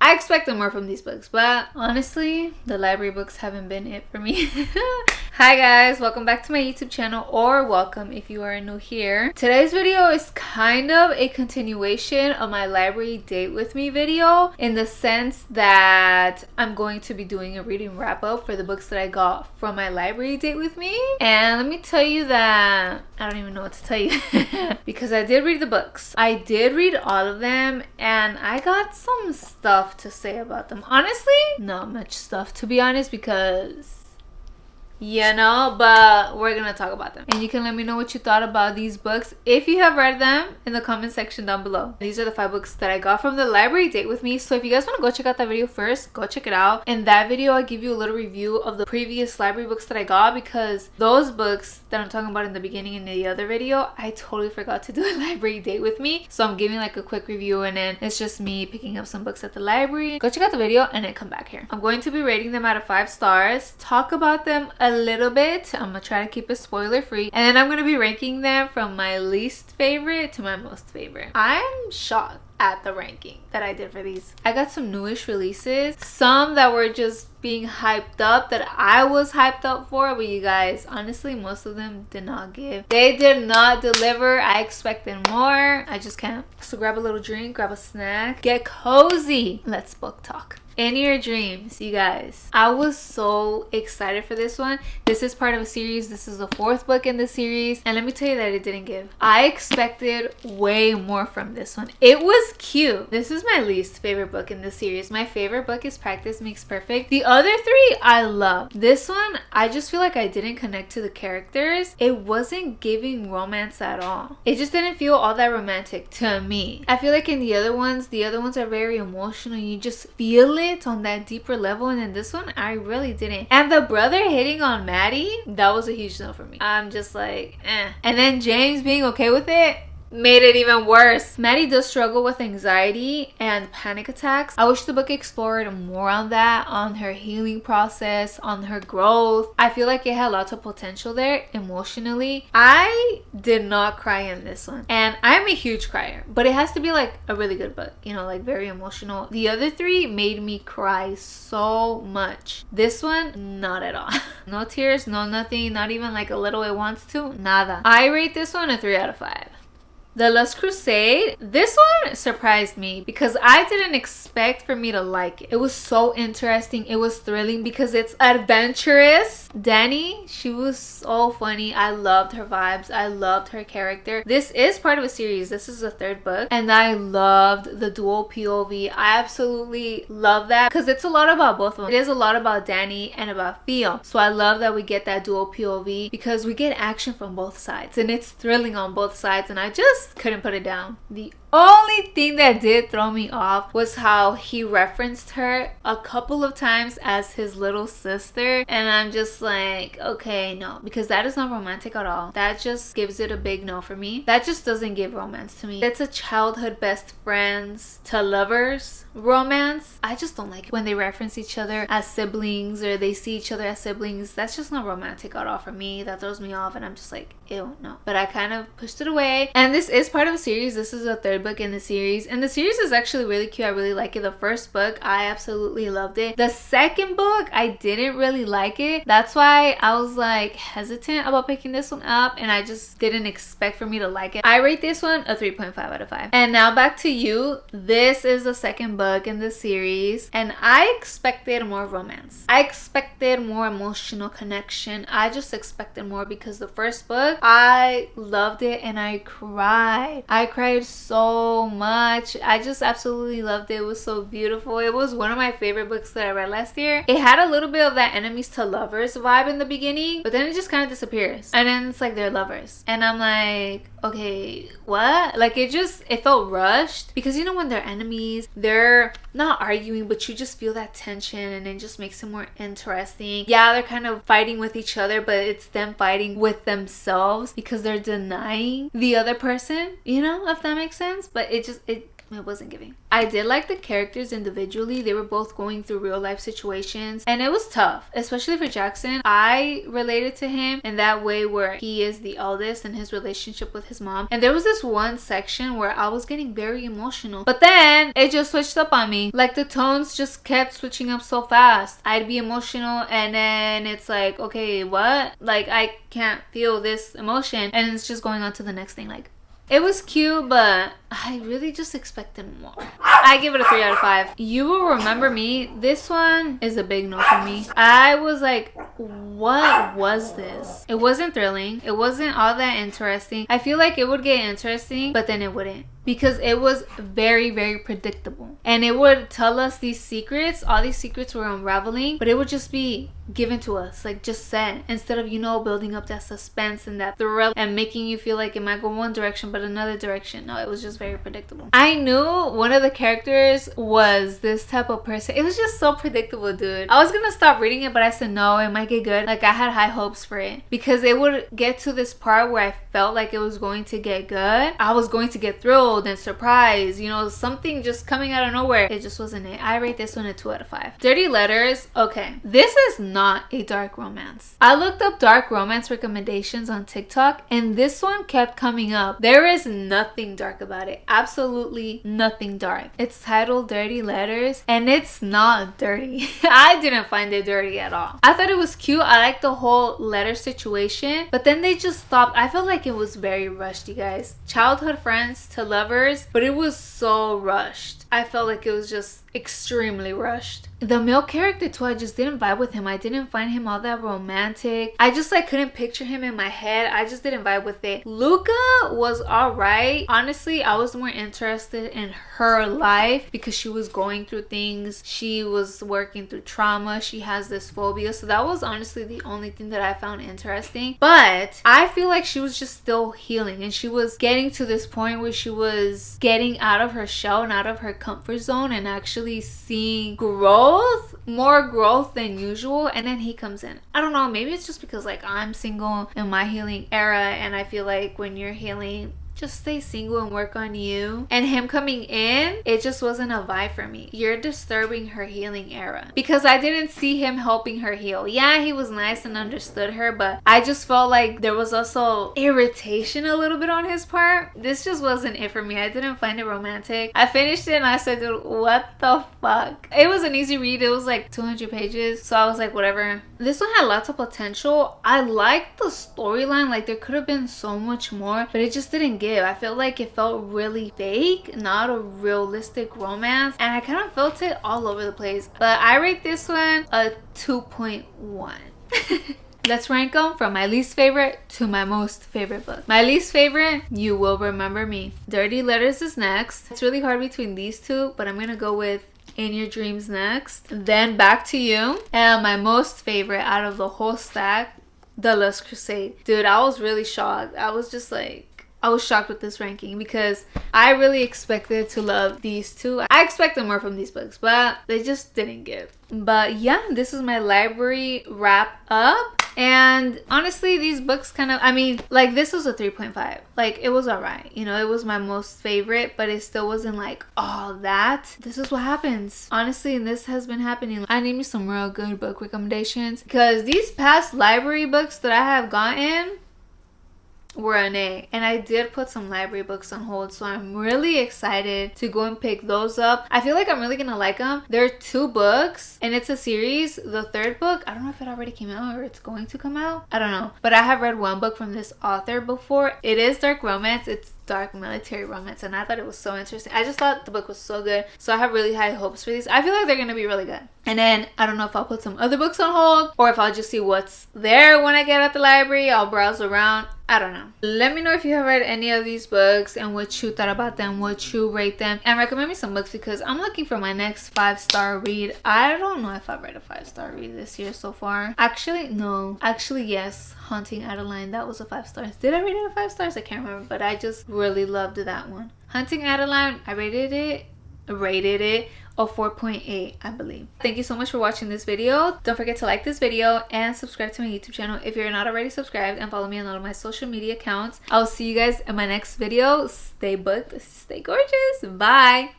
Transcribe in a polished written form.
I expected more from these books, but honestly, the library books haven't been it for me. Hi guys, welcome back to my YouTube channel, or welcome if you are new here. Today's video is kind of a continuation of my library date with me video, in the sense that I'm going to be doing a reading wrap up for the books that I got from my library date with me. And let me tell you that I don't even know what to tell you because I did read the books. I did read all of them, and I got some stuff to say about them. Honestly, not much stuff to be honest, because but we're gonna talk about them, and you can let me know what you thought about these books if you have read them in the comment section down below. These are the 5 books that I got from the library date with me, so if you guys want to go check out that video first, go check it out. In that video I give you a little review of the previous library books that I got, because those books that I'm talking about in the beginning in the other video, I totally forgot to do a library date with me, so I'm giving like a quick review, and then it's just me picking up some books at the library. Go check out the video and then come back here. I'm going to be rating them out of 5 stars, talk about them a little bit. I'm gonna try to keep it spoiler free, and then I'm gonna be ranking them from my least favorite to my most favorite. I'm shocked at the ranking that I did for these. I got some newish releases, some that were just being hyped up that I was hyped up for, but you guys, honestly, most of them did not give. They did not deliver. I expected more. I just can't. So grab a little drink, grab a snack, get cozy. Let's book talk. In your dreams, you guys. I was so excited for this one. This is part of a series. This is the 4th book in the series, and let me tell you that it didn't give. I expected way more from this one. It was cute. This is my least favorite book in the series. My favorite book is Practice Makes Perfect. The other 3 I love. This one, I just feel like I didn't connect to the characters. It wasn't giving romance at all. It just didn't feel all that romantic to me. I feel like in the other ones are very emotional. You just feel it on that deeper level, and in this one I really didn't. And the brother hitting on Maddie, that was a huge no for me. I'm just like and then James being okay with it made it even worse. Maddie does struggle with anxiety and panic attacks. I wish the book explored more on that, on her healing process, on her growth. I feel like it had lots of potential there emotionally. I did not cry in this one, and I'm a huge crier, but it has to be like a really good book, you know, like very emotional. The other 3 made me cry so much. This one, not at all. No tears, no nothing, not even like a little it wants to, nada. I rate this one a 3 out of 5. The Lust Crusade, this one surprised me because I didn't expect for me to like it. It was so interesting. It was thrilling because it's adventurous. Dani, she was so funny. I loved her vibes. I loved her character. This is part of a series. This is the 3rd book, and I loved the dual POV. I absolutely love that because it's a lot about both of them. It is a lot about Dani and about Theo. So I love that we get that dual POV because we get action from both sides, and it's thrilling on both sides, and I just couldn't put it down. The only thing that did throw me off was how he referenced her a couple of times as his little sister, and I'm just like, okay, no, because that is not romantic at all. That just gives it a big no for me. That just doesn't give romance to me. It's a childhood best friends to lovers romance. I just don't like it when they reference each other as siblings, or they see each other as siblings. That's just not romantic at all for me. That throws me off, and I'm just like, ew, no. But I kind of pushed it away, and this is part of a series. This is the 3rd book in the series, and the series is actually really cute. I really like it. The 1st book, I absolutely loved it. The 2nd book, I didn't really like it. That's why I was like hesitant about picking this one up, and I just didn't expect for me to like it. I rate this one a 3.5 out of 5. And now back to you. This is the 2nd book in the series, and I expected more romance. I expected more emotional connection. I just expected more because the 1st book, I loved it, and I cried. I cried so much. I just absolutely loved it. It was so beautiful. It was one of my favorite books that I read last year. It had a little bit of that enemies to lovers vibe in the beginning, but then it just kind of disappears, and then it's like they're lovers, and I'm like, okay, what? Like, it felt rushed, because you know when they're enemies, they're not arguing, but you just feel that tension, and it just makes it more interesting. Yeah, they're kind of fighting with each other, but it's them fighting with themselves because they're denying the other person, you know, if that makes sense. But it it wasn't giving. I did like the characters individually. They were both going through real life situations and it was tough, especially for Jackson. I related to him in that way where he is the eldest and his relationship with his mom. And there was this one section where I was getting very emotional, but then it just switched up on me. Like the tones just kept switching up so fast. I'd be emotional and then it's like, okay, what? Like I can't feel this emotion, and it's just going on to the next thing. Like, it was cute, but I really just expected more. I give it a 3 out of 5. You Will Remember Me. This one is a big no for me. I was like, what was this? It wasn't thrilling. It wasn't all that interesting. I feel like it would get interesting, but then it wouldn't. Because it was very, very predictable. And it would tell us these secrets. All these secrets were unraveling, but it would just be given to us, like just said, instead of, you know, building up that suspense and that thrill and making you feel like it might go one direction but another direction. No, it was just very predictable. I knew one of the characters was this type of person. It was just so predictable, dude. I was gonna stop reading it, but I said no, it might get good. Like I had high hopes for it because it would get to this part where I felt like it was going to get good. I was going to get thrilled and surprised, you know, something just coming out of nowhere. It just wasn't it. I rate this one a 2 out of 5. Dirty Letters. Okay, this is not a dark romance. I looked up dark romance recommendations on TikTok and this one kept coming up. There is nothing dark about it. Absolutely nothing dark. It's titled Dirty Letters and it's not dirty. I didn't find it dirty at all. I thought it was cute. I liked the whole letter situation, but then they just stopped. I felt like it was very rushed, you guys. Childhood friends to lovers, but it was so rushed. I felt like it was just extremely rushed. The male character too, I just didn't vibe with him. I didn't find him all that romantic. I just like couldn't picture him in my head. I just didn't vibe with it. Luca was alright. Honestly, I was more interested in her life because she was going through things. She was working through trauma. She has this phobia. So that was honestly the only thing that I found interesting. But I feel like she was just still healing and she was getting to this point where she was getting out of her shell and out of her comfort zone and actually seeing growth, more growth than usual. And then he comes in. I don't know, maybe it's just because like I'm single in my healing era and I feel like when you're healing, just stay single and work on you. And him coming in, it just wasn't a vibe for me. You're disturbing her healing era because I didn't see him helping her heal. Yeah, he was nice and understood her, but I just felt like there was also irritation a little bit on his part. This just wasn't it for me. I didn't find it romantic. I finished it and I said, dude, what the fuck? It was an easy read. It was like 200 pages. So I was like, whatever. This one had lots of potential. I liked the storyline. Like there could have been so much more, but it just didn't give. I felt like it felt really fake, not a realistic romance, and I kind of felt it all over the place. But I rate this one a 2.1. Let's rank them from my least favorite to my most favorite book. My least favorite, You Will Remember Me. Dirty Letters is next. It's really hard between these two, but I'm gonna go with In Your Dreams next, then Back to You, and my most favorite out of the whole stack, The Lust Crusade. Dude, I was really shocked. I was just like, I was shocked with this ranking because I really expected to love these two. I expected more from these books, but they just didn't give. But yeah, this is my library wrap up. And honestly, these books kind of, I mean, like this was a 3.5. Like it was alright. You know, it was my most favorite, but it still wasn't like, oh, that. This is what happens. Honestly, and this has been happening. I need me some real good book recommendations because these past library books that I have gotten were an A, and I did put some library books on hold, so I'm really excited to go and pick those up. I feel like I'm really gonna like them. There are 2 books and it's a series. The 3rd book, I don't know if it already came out or it's going to come out, I don't know, but I have read one book from this author before. It is dark romance. It's dark military romance, and I thought it was so interesting. I just thought the book was so good, so I have really high hopes for these. I feel like they're gonna be really good. And then I don't know if I'll put some other books on hold or if I'll just see what's there when I get at the library. I'll browse around. I don't know. Let me know if you have read any of these books and what you thought about them, what you rate them, and recommend me some books because I'm looking for my next 5-star read. I don't know if I've read a 5-star read this year so far. Actually, no. Actually, yes. Haunting Adeline, that was a 5 stars. Did I rate it a 5 stars? I can't remember, but I just really loved that one. Hunting Adeline, I rated it rated it a 4.8, I believe. Thank you so much for watching this video. Don't forget to like this video and subscribe to my YouTube channel if you're not already subscribed, and follow me on all of my social media accounts. I'll see you guys in my next video. Stay booked, stay gorgeous. Bye.